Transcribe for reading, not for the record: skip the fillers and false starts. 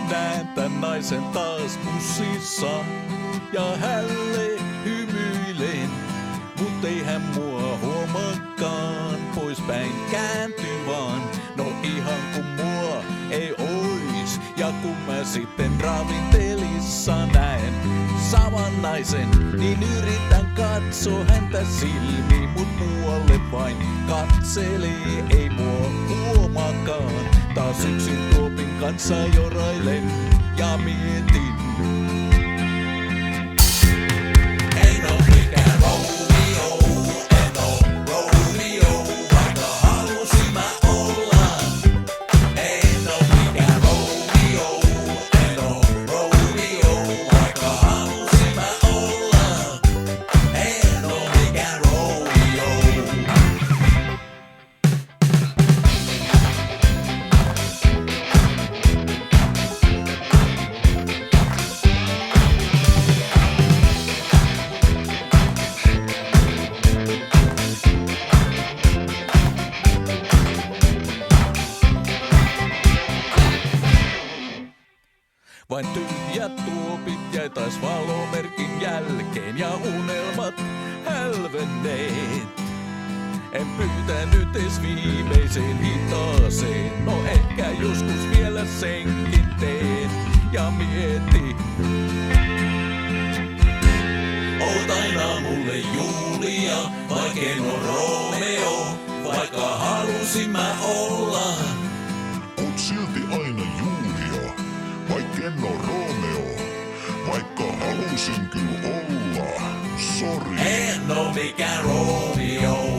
näen tän naisen taas bussissa ja hälle hymyilen. Mut ei hän mua huomaakaan, poispäin kääntyy vaan. No ihan kun mua ei ois. Ja kun mä sitten ravintelissa näen saman naisen, niin yritän katsoa häntä silmiin. Mut muualle vain katselee, ei mua huomaakaan. Taas yksin tuopin kanssa jorailen ja mietin. Vain tyhjät tuopit jäi taas valomerkin jälkeen ja unelmat hälvenneet. En pyytänyt edes viimeiseen hitaaseen, no ehkä joskus vielä senkin teen ja mieti. Oot aina mulle Julia, vaik en oo Romeo, vaikka halusin mä olla. Oot silti aina Julia, vaik en oo Romeo, vaikka halusin kyllä olla. Sori. En oo mikään Romeo.